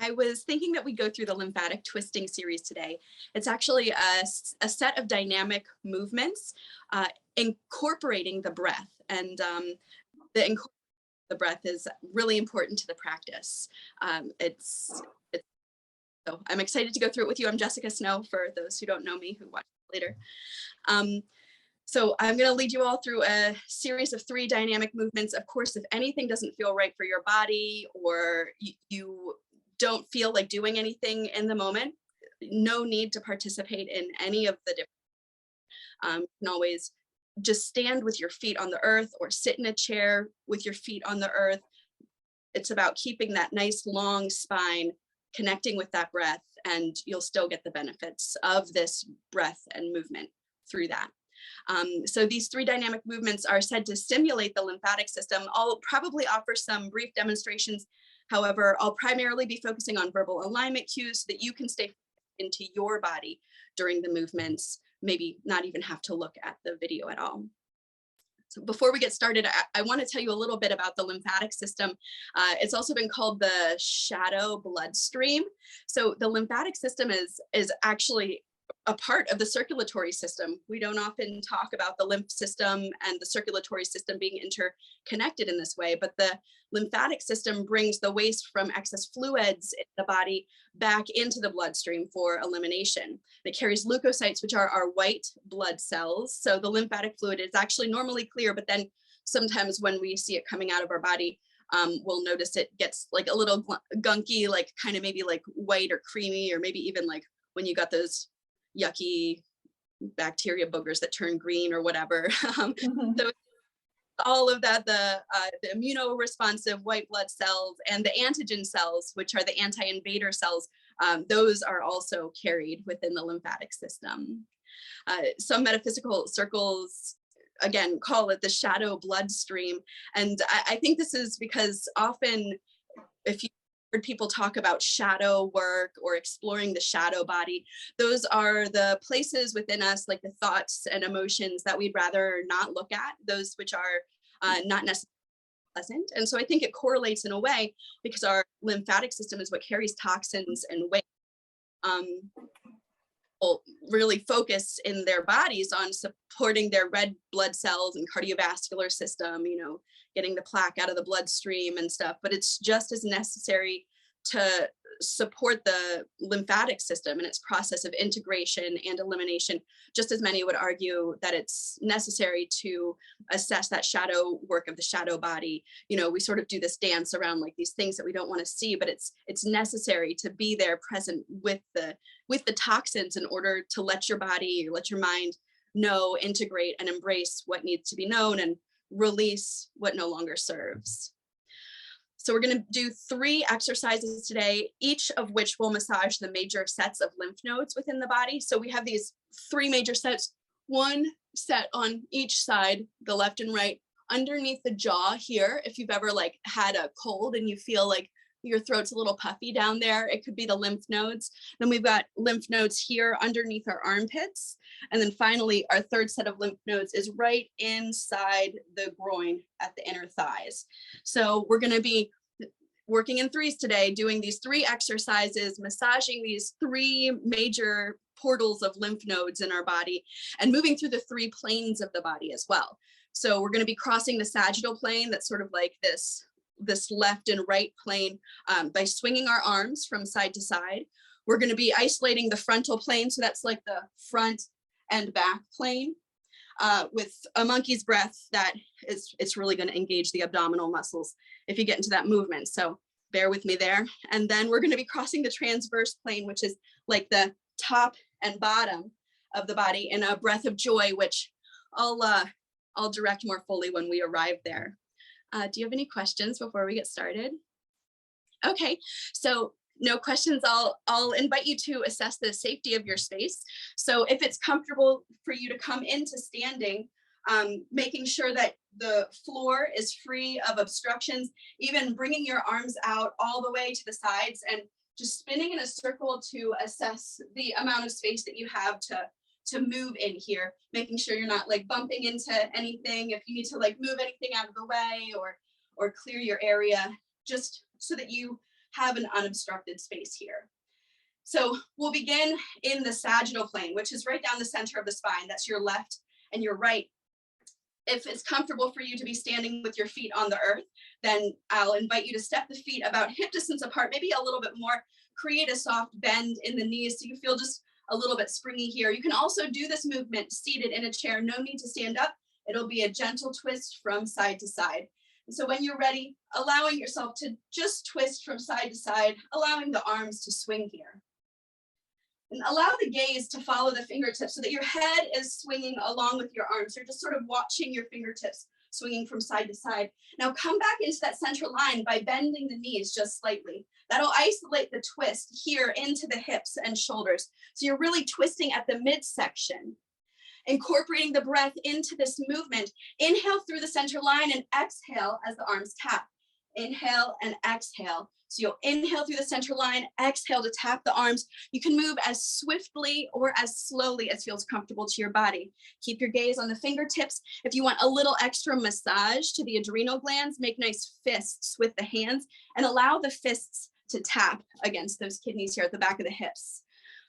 I was thinking that we go through the lymphatic twisting series today. It's actually a set of dynamic movements incorporating the breath. And the breath is really important to the practice. So I'm excited to go through it with you. I'm Jessica Snow, for those who don't know me, who watch later. So I'm going to lead you all through a series of 3 dynamic movements. Of course, if anything doesn't feel right for your body, or you don't feel like doing anything in the moment, no need to participate in any of the different. You can always just stand with your feet on the earth or sit in a chair with your feet on the earth. It's about keeping that nice long spine, connecting with that breath, and you'll still get the benefits of this breath and movement through that. So these 3 dynamic movements are said to stimulate the lymphatic system. I'll probably offer some brief demonstrations. However, I'll primarily be focusing on verbal alignment cues so that you can stay into your body during the movements, maybe not even have to look at the video at all. So before we get started, I want to tell you a little bit about the lymphatic system. It's also been called the shadow bloodstream. So the lymphatic system is actually a part of the circulatory system. We don't often talk about the lymph system and the circulatory system being interconnected in this way, but the lymphatic system brings the waste from excess fluids in the body back into the bloodstream for elimination. It carries leukocytes, which are our white blood cells. So the lymphatic fluid is actually normally clear, but then sometimes when we see it coming out of our body, we'll notice it gets like a little gunky, like kind of maybe like white or creamy, or maybe even like when you got those yucky bacteria boogers that turn green or whatever. So all of that, the immunoresponsive white blood cells and the antigen cells, which are the anti-invader cells, those are also carried within the lymphatic system. Some metaphysical circles, again, call it the shadow bloodstream. And I think this is because often, if you heard people talk about shadow work or exploring the shadow body, those are the places within us, like the thoughts and emotions that we'd rather not look at, those which are not necessarily pleasant. And so I think it correlates in a way because our lymphatic system is what carries toxins and waste. People really focus in their bodies on supporting their red blood cells and cardiovascular system, getting the plaque out of the bloodstream and stuff, but it's just as necessary to support the lymphatic system and its process of integration and elimination. Just as many would argue that it's necessary to assess that shadow work of the shadow body. We sort of do this dance around like these things that we don't want to see, but it's necessary to be there present with the toxins in order to let your body, let your mind know, integrate, and embrace what needs to be known and release what no longer serves. So we're going to do 3 exercises today, each of which will massage the major sets of lymph nodes within the body. So we have these 3 major sets, 1 set on each side, the left and right, underneath the jaw here. If you've ever like had a cold and you feel like your throat's a little puffy down there, it could be the lymph nodes. Then we've got lymph nodes here underneath our armpits. And then finally, our 3rd set of lymph nodes is right inside the groin at the inner thighs. So we're going to be working in 3s today, doing these 3 exercises, massaging these 3 major portals of lymph nodes in our body and moving through the 3 planes of the body as well. So we're going to be crossing the sagittal plane, that's sort of like this left and right plane, by swinging our arms from side to side. We're going to be isolating the frontal plane, so that's like the front and back plane, with a monkey's breath. It's really going to engage the abdominal muscles if you get into that movement. So bear with me there. And then we're going to be crossing the transverse plane, which is like the top and bottom of the body, in a breath of joy, which I'll direct more fully when we arrive there. Do you have any questions before we get started? Okay, so no questions. I'll invite you to assess the safety of your space. So if it's comfortable for you to come into standing, making sure that the floor is free of obstructions, even bringing your arms out all the way to the sides and just spinning in a circle to assess the amount of space that you have to move in here, making sure you're not like bumping into anything. If you need to like move anything out of the way or clear your area, just so that you have an unobstructed space here. So we'll begin in the sagittal plane, which is right down the center of the spine. That's your left and your right. If it's comfortable for you to be standing with your feet on the earth, then I'll invite you to step the feet about hip distance apart, maybe a little bit more. Create a soft bend in the knees so you feel just a little bit springy here. You can also do this movement seated in a chair. No need to stand up. It'll be a gentle twist from side to side. And so when you're ready, allowing yourself to just twist from side to side, allowing the arms to swing here. And allow the gaze to follow the fingertips so that your head is swinging along with your arms. You're just sort of watching your fingertips swinging from side to side. Now come back into that central line by bending the knees just slightly. That'll isolate the twist here into the hips and shoulders. So you're really twisting at the midsection. Incorporating the breath into this movement. Inhale through the center line and exhale as the arms tap. Inhale and exhale. So you'll inhale through the center line, exhale to tap the arms. You can move as swiftly or as slowly as feels comfortable to your body. Keep your gaze on the fingertips. If you want a little extra massage to the adrenal glands, make nice fists with the hands and allow the fists to tap against those kidneys here at the back of the hips.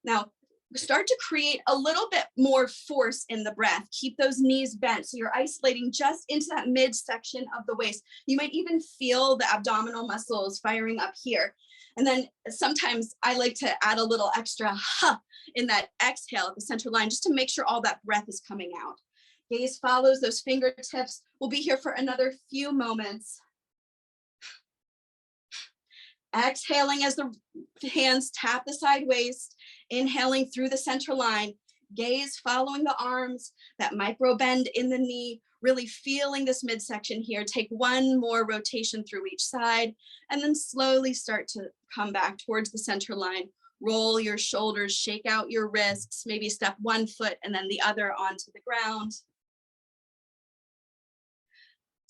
Now, start to create a little bit more force in the breath. Keep those knees bent so you're isolating just into that midsection of the waist. You might even feel the abdominal muscles firing up here. And then sometimes I like to add a little extra ha in that exhale at the center line just to make sure all that breath is coming out. Gaze follows those fingertips. We'll be here for another few moments. Exhaling as the hands tap the side waist, inhaling through the center line, gaze following the arms, that micro bend in the knee, really feeling this midsection here. Take one more rotation through each side, and then slowly start to come back towards the center line. Roll your shoulders, shake out your wrists, maybe step one foot and then the other onto the ground.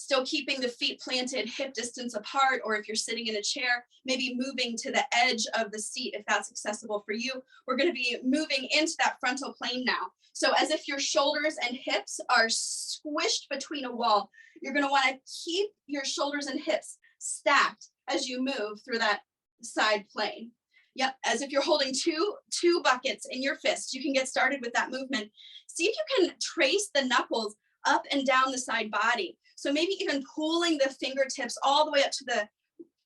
Still keeping the feet planted hip distance apart, or if you're sitting in a chair, maybe moving to the edge of the seat if that's accessible for you. We're going to be moving into that frontal plane now. So as if your shoulders and hips are squished between a wall, you're going to want to keep your shoulders and hips stacked as you move through that side plane. Yep, as if you're holding two buckets in your fist. You can get started with that movement. See if you can trace the knuckles up and down the side body. So maybe even pulling the fingertips all the way up to the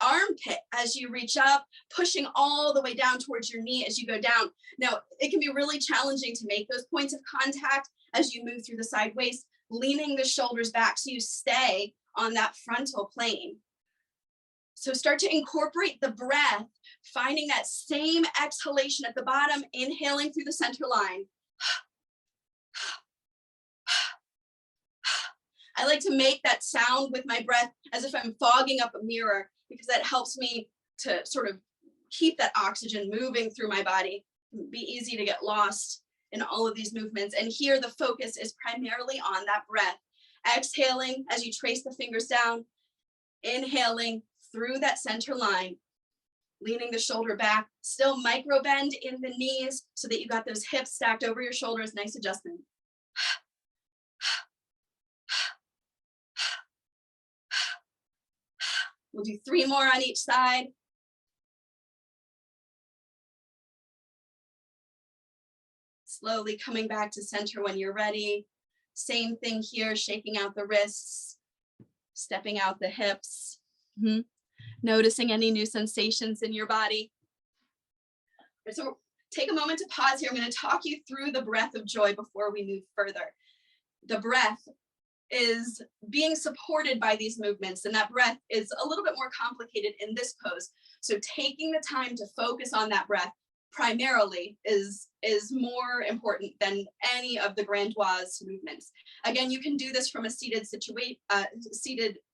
armpit as you reach up, pushing all the way down towards your knee as you go down. Now, it can be really challenging to make those points of contact as you move through the side waist, leaning the shoulders back so you stay on that frontal plane. So start to incorporate the breath, finding that same exhalation at the bottom, inhaling through the center line. I like to make that sound with my breath as if I'm fogging up a mirror, because that helps me to sort of keep that oxygen moving through my body. It would be easy to get lost in all of these movements. And here the focus is primarily on that breath. Exhaling as you trace the fingers down, inhaling through that center line, leaning the shoulder back, still micro bend in the knees so that you got those hips stacked over your shoulders. Nice adjustment. We'll do 3 more on each side. Slowly coming back to center when you're ready. Same thing here, shaking out the wrists, stepping out the hips. Noticing any new sensations in your body. So take a moment to pause here. I'm going to talk you through the breath of joy before we move further. The breath is being supported by these movements, and that breath is a little bit more complicated in this pose. So taking the time to focus on that breath primarily is more important than any of the grandoise movements. Again, you can do this from a seated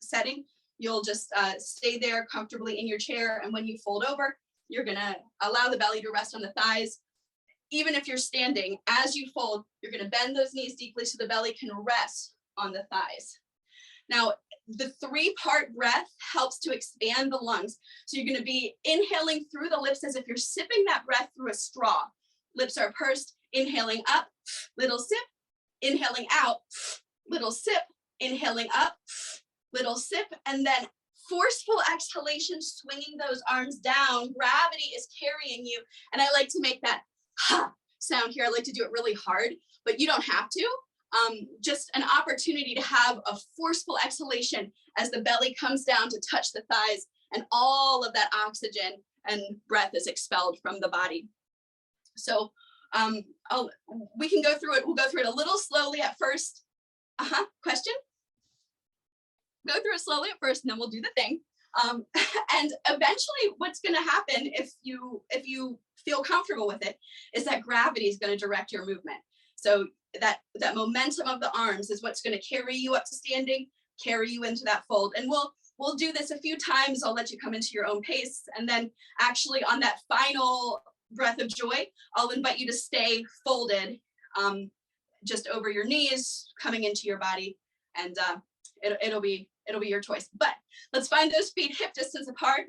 setting. You'll just stay there comfortably in your chair, and when you fold over, you're gonna allow the belly to rest on the thighs. Even if you're standing, as you fold, you're gonna bend those knees deeply so the belly can rest on the thighs. Now, the 3-part breath helps to expand the lungs. So you're going to be inhaling through the lips as if you're sipping that breath through a straw. Lips are pursed, inhaling up, little sip, inhaling out, little sip, inhaling up, little sip, and then forceful exhalation, swinging those arms down. Gravity is carrying you. And I like to make that ha sound here. I like to do it really hard, but you don't have to. Just an opportunity to have a forceful exhalation as the belly comes down to touch the thighs, and all of that oxygen and breath is expelled from the body. So we can go through it. We'll go through it a little slowly at first. Question? Go through it slowly at first, and then we'll do the thing. And eventually what's going to happen if you feel comfortable with it is that gravity is going to direct your movement. So that momentum of the arms is what's going to carry you up to standing, carry you into that fold. And we'll do this a few times. I'll let you come into your own pace. And then actually on that final breath of joy, I'll invite you to stay folded just over your knees, coming into your body, and it'll be your choice. But let's find those feet hip distance apart.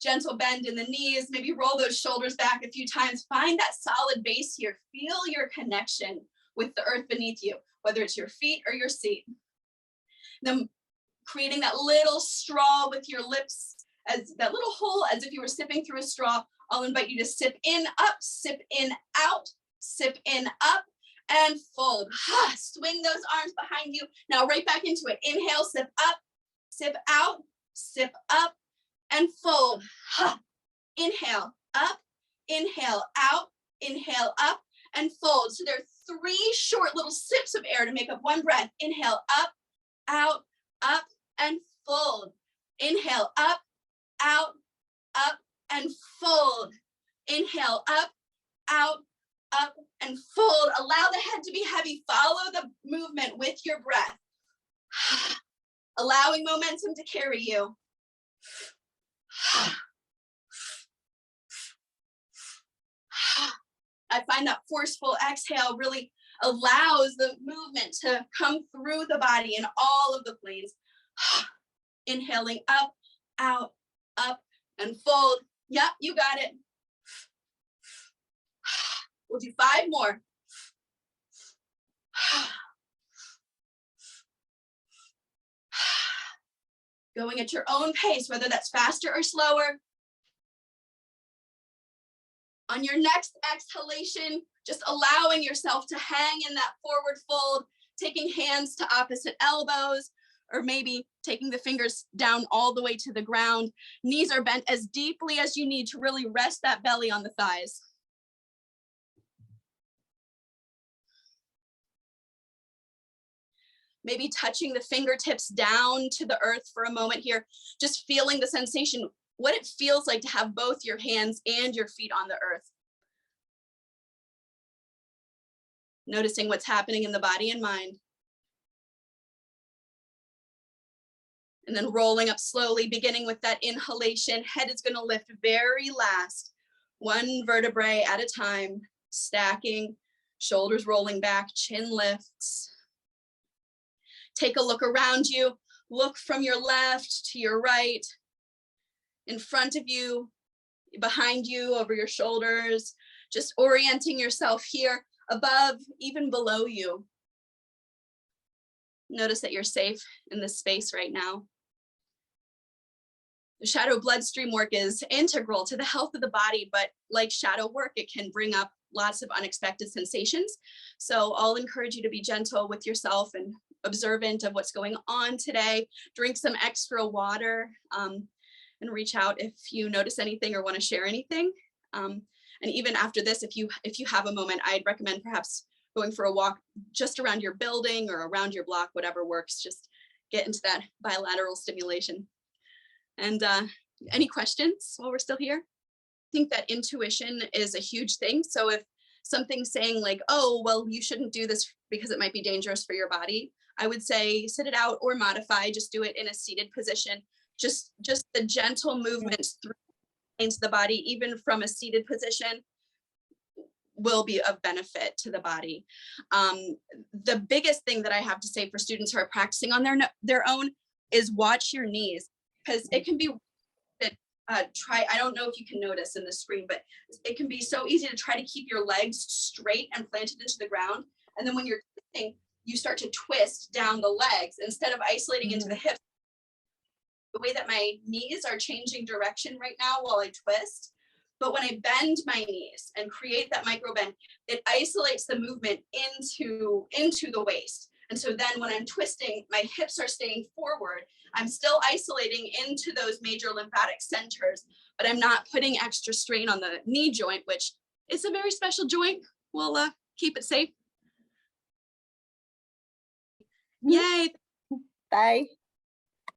Gentle bend in the knees, maybe roll those shoulders back a few times. Find that solid base here. Feel your connection with the earth beneath you, whether it's your feet or your seat. Then creating that little straw with your lips, as that little hole, as if you were sipping through a straw. I'll invite you to sip in, up, sip in, out, sip in, up, and fold. Swing those arms behind you. Now right back into it. Inhale, sip up, sip out, sip up, and fold. Inhale, up, inhale, out, inhale, up, and fold. So there are 3 short little sips of air to make up one breath. Inhale, up, and fold. Inhale, up, and fold. Inhale, up, and fold. Allow the head to be heavy. Follow the movement with your breath. Allowing momentum to carry you. I find that forceful exhale really allows the movement to come through the body in all of the planes. Inhaling up, out, up, and fold. Yep, you got it. We'll do 5 more. Going at your own pace, whether that's faster or slower. On your next exhalation, just allowing yourself to hang in that forward fold, taking hands to opposite elbows, or maybe taking the fingers down all the way to the ground. Knees are bent as deeply as you need to really rest that belly on the thighs. Maybe touching the fingertips down to the earth for a moment here, just feeling the sensation, what it feels like to have both your hands and your feet on the earth. Noticing what's happening in the body and mind. And then rolling up slowly, beginning with that inhalation. Head is going to lift very last, 1 vertebrae at a time, stacking, shoulders rolling back, chin lifts. Take a look around you. Look from your left to your right, in front of you, behind you, over your shoulders, just orienting yourself here, above, even below you. Notice that you're safe in this space right now. The shadow bloodstream work is integral to the health of the body, but like shadow work, it can bring up lots of unexpected sensations. So I'll encourage you to be gentle with yourself and observant of what's going on today. Drink some extra water and reach out if you notice anything or want to share anything. And even after this, if you have a moment, I'd recommend perhaps going for a walk just around your building or around your block, whatever works. Just get into that bilateral stimulation. And any questions while we're still here? I think that intuition is a huge thing. So if something's saying like, oh, well, you shouldn't do this because it might be dangerous for your body, I would say sit it out or modify, just do it in a seated position. Just the gentle movements through into the body, even from a seated position, will be of benefit to the body. The biggest thing that I have to say for students who are practicing on their own is watch your knees, because it can be I don't know if you can notice in the screen, but it can be so easy to try to keep your legs straight and planted into the ground. And then when you're twisting, you start to twist down the legs instead of isolating into the hips. the way that my knees are changing direction right now while I twist. But when I bend my knees and create that micro bend, it isolates the movement into the waist. And so then when I'm twisting, my hips are staying forward. I'm still isolating into those major lymphatic centers, but I'm not putting extra strain on the knee joint, which is a very special joint. We'll keep it safe. Yay. Bye.